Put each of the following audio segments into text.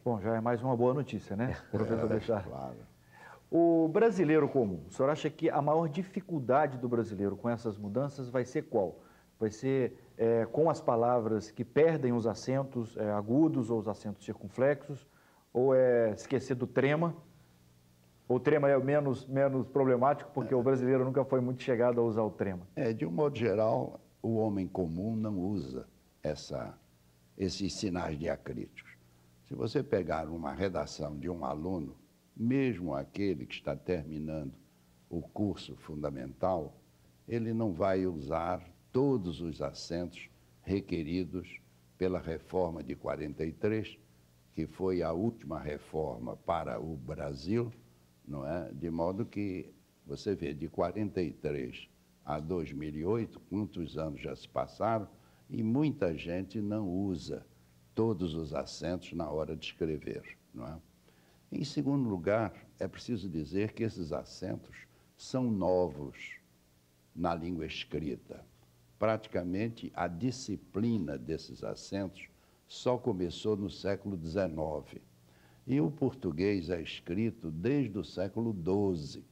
Bom, já é mais uma boa notícia, né, professor Bechar? Claro. O brasileiro comum, o senhor acha que a maior dificuldade do brasileiro com essas mudanças vai ser qual? Vai ser com as palavras que perdem os acentos agudos ou os acentos circunflexos? Ou é esquecer do trema? O trema é menos problemático porque o brasileiro nunca foi muito chegado a usar o trema. De um modo geral, o homem comum não usa esses sinais diacríticos. Se você pegar uma redação de um aluno, mesmo aquele que está terminando o curso fundamental, ele não vai usar todos os acentos requeridos pela reforma de 43, que foi a última reforma para o Brasil, não é? De modo que você vê de 43 a 2008, quantos anos já se passaram, e muita gente não usa todos os acentos na hora de escrever, não é? Em segundo lugar, é preciso dizer que esses acentos são novos na língua escrita. Praticamente a disciplina desses acentos só começou no século XIX. E o português é escrito desde o século XII,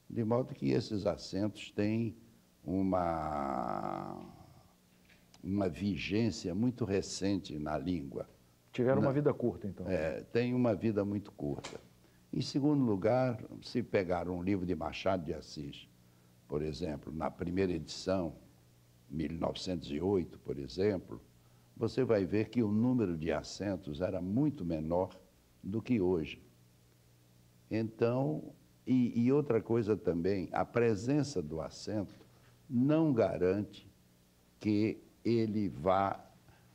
de modo que esses acentos têm uma vigência muito recente na língua. Tiveram uma vida curta, então. Tem uma vida muito curta. Em segundo lugar, se pegar um livro de Machado de Assis, por exemplo, na primeira edição, 1908, por exemplo, você vai ver que o número de acentos era muito menor do que hoje. Então, e outra coisa também, a presença do acento não garante que ele vá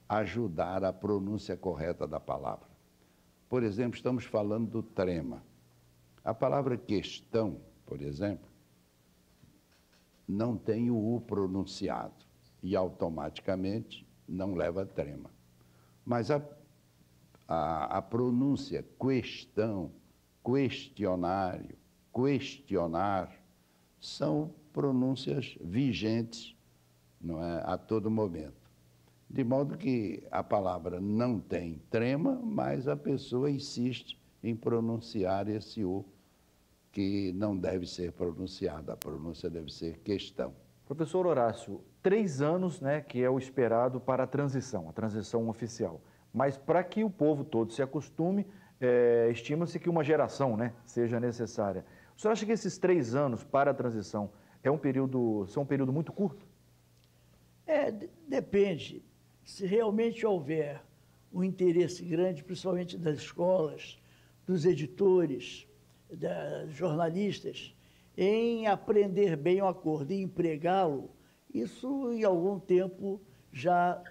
ajudar a pronúncia correta da palavra. Por exemplo, estamos falando do trema. A palavra questão, por exemplo, não tem o U pronunciado e automaticamente não leva trema. Mas a pronúncia questão, questionário, questionar, são pronúncias vigentes, não é, a todo momento. De modo que a palavra não tem trema, mas a pessoa insiste em pronunciar esse U, que não deve ser pronunciado, a pronúncia deve ser questão. Professor Horácio, 3 anos, né, que é o esperado para a transição oficial. Mas para que o povo todo se acostume, estima-se que uma geração, né, seja necessária. O senhor acha que esses 3 anos para a transição são um período muito curto? Depende. Se realmente houver um interesse grande, principalmente das escolas, dos editores, dos jornalistas, em aprender bem o acordo e empregá-lo, isso em algum tempo já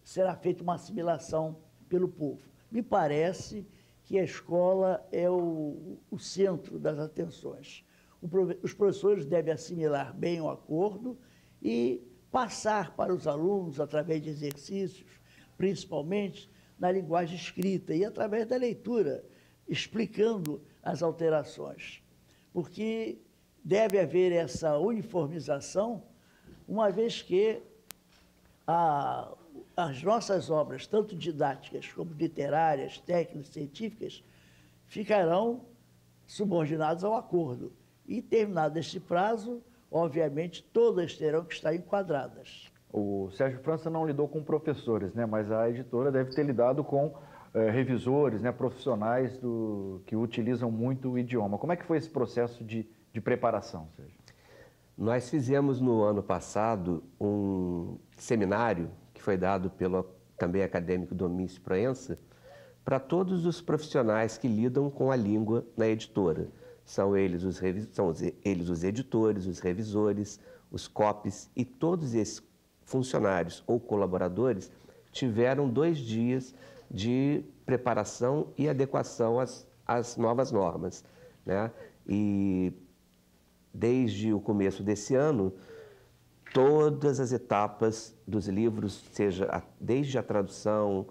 será feita uma assimilação pelo povo. Me parece que a escola é o centro das atenções. Os professores devem assimilar bem o acordo e passar para os alunos, através de exercícios, principalmente na linguagem escrita e através da leitura, explicando as alterações. Porque deve haver essa uniformização, uma vez que as nossas obras, tanto didáticas como literárias, técnicas, científicas, ficarão subordinadas ao acordo. E, terminado este prazo, obviamente, todas terão que estar enquadradas. O Sérgio França não lidou com professores, né? Mas a editora deve ter lidado com revisores, né? Profissionais que utilizam muito o idioma. Como é que foi esse processo de preparação, Sérgio? Nós fizemos no ano passado um seminário que foi dado pelo também acadêmico Domingos Proença para todos os profissionais que lidam com a língua na editora. São eles os editores, os revisores, os copies, e todos esses funcionários ou colaboradores tiveram 2 dias de preparação e adequação às novas normas, né? E desde o começo desse ano, todas as etapas dos livros, desde a tradução,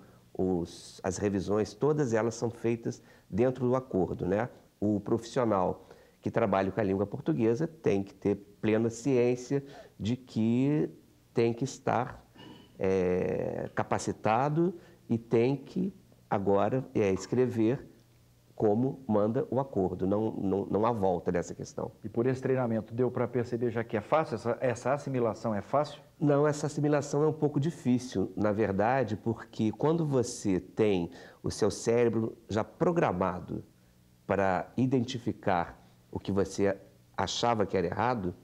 as revisões, todas elas são feitas dentro do acordo, né? O profissional que trabalha com a língua portuguesa tem que ter plena ciência de que tem que estar capacitado e tem que agora é escrever como manda o acordo, não há volta dessa questão. E por esse treinamento deu para perceber já que é fácil, essa assimilação é fácil? Não, essa assimilação é um pouco difícil, na verdade, porque quando você tem o seu cérebro já programado para identificar o que você achava que era errado,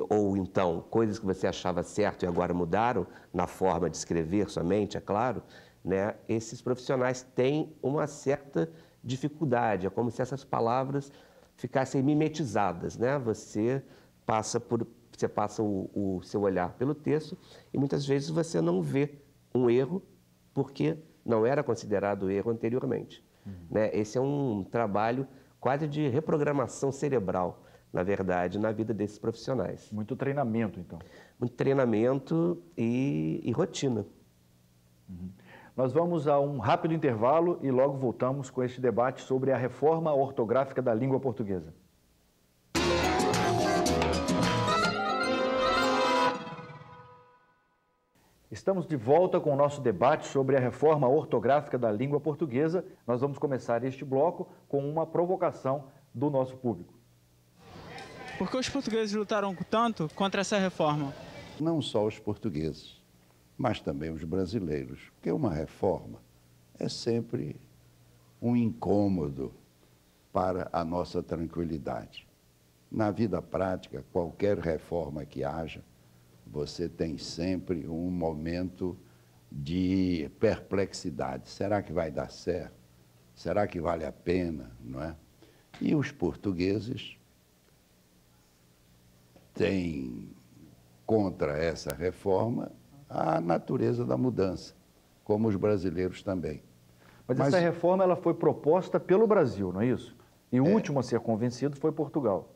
ou então coisas que você achava certo e agora mudaram na forma de escrever somente, é claro, né? Esses profissionais têm uma certa dificuldade, é como se essas palavras ficassem mimetizadas, né? Você passa o seu olhar pelo texto e muitas vezes você não vê um erro porque não era considerado erro anteriormente. Né? Esse é um trabalho quase de reprogramação cerebral, na verdade, na vida desses profissionais. Muito treinamento, então. Muito treinamento e rotina. Nós vamos a um rápido intervalo e logo voltamos com este debate sobre a reforma ortográfica da língua portuguesa. Estamos de volta com o nosso debate sobre a reforma ortográfica da língua portuguesa. Nós vamos começar este bloco com uma provocação do nosso público. Por que os portugueses lutaram tanto contra essa reforma? Não só os portugueses, mas também os brasileiros, porque uma reforma é sempre um incômodo para a nossa tranquilidade. Na vida prática, qualquer reforma que haja, você tem sempre um momento de perplexidade. Será que vai dar certo? Será que vale a pena? Não é? E os portugueses têm contra essa reforma a natureza da mudança, como os brasileiros também. Mas essa reforma ela foi proposta pelo Brasil, não é isso? E o último a ser convencido foi Portugal.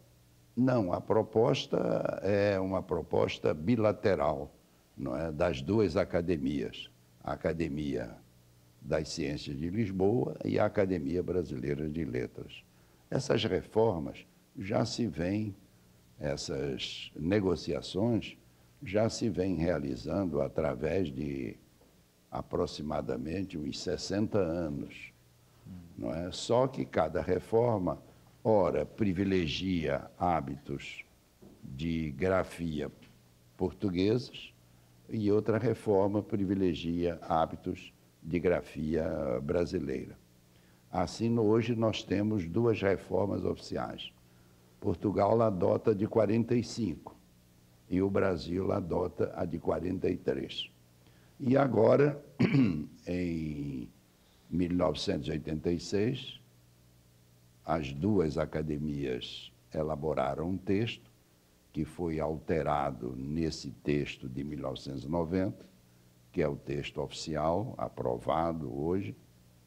Não, a proposta é uma proposta bilateral, não é, das duas academias, a Academia das Ciências de Lisboa e a Academia Brasileira de Letras. Essas reformas já se vêm, essas negociações já se vêm realizando através de aproximadamente uns 60 anos, não é? Só que cada reforma, ora, privilegia hábitos de grafia portugueses e outra reforma privilegia hábitos de grafia brasileira. Assim, hoje nós temos duas reformas oficiais. Portugal adota a de 45 e o Brasil adota a de 43. E agora, em 1986, as duas academias elaboraram um texto que foi alterado nesse texto de 1990, que é o texto oficial, aprovado hoje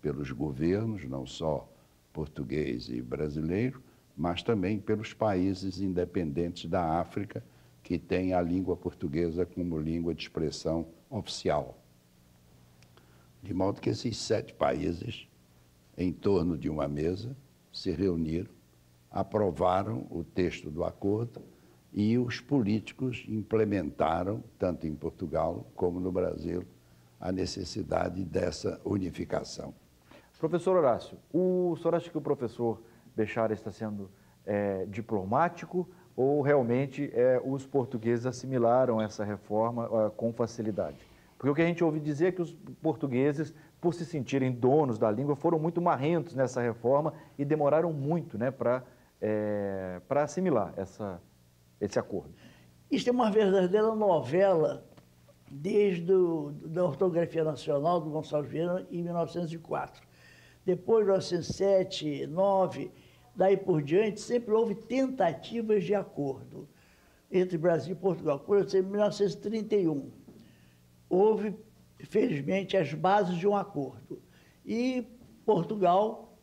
pelos governos, não só português e brasileiro, mas também pelos países independentes da África, que têm a língua portuguesa como língua de expressão oficial. De modo que esses 7 países, em torno de uma mesa, se reuniram, aprovaram o texto do acordo e os políticos implementaram, tanto em Portugal como no Brasil, a necessidade dessa unificação. Professor Horácio, o senhor acha que o professor Bechara está sendo diplomático ou realmente os portugueses assimilaram essa reforma com facilidade? Porque o que a gente ouve dizer é que os portugueses, por se sentirem donos da língua, foram muito marrentos nessa reforma e demoraram muito, né, para assimilar esse acordo. Isso é uma verdadeira novela desde da Ortografia Nacional do Gonçalves Viana em 1904. Depois, 1907, 1909, daí por diante, sempre houve tentativas de acordo entre Brasil e Portugal. Por exemplo, em 1931, houve, felizmente, as bases de um acordo. E Portugal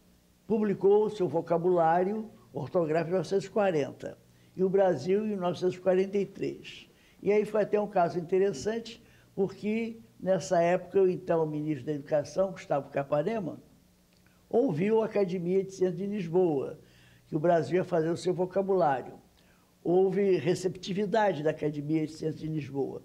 publicou o seu vocabulário ortográfico em 1940 e o Brasil em 1943. E aí foi até um caso interessante, porque nessa época o então ministro da Educação, Gustavo Capanema, ouviu a Academia de Ciências de Lisboa, que o Brasil ia fazer o seu vocabulário. Houve receptividade da Academia de Ciências de Lisboa.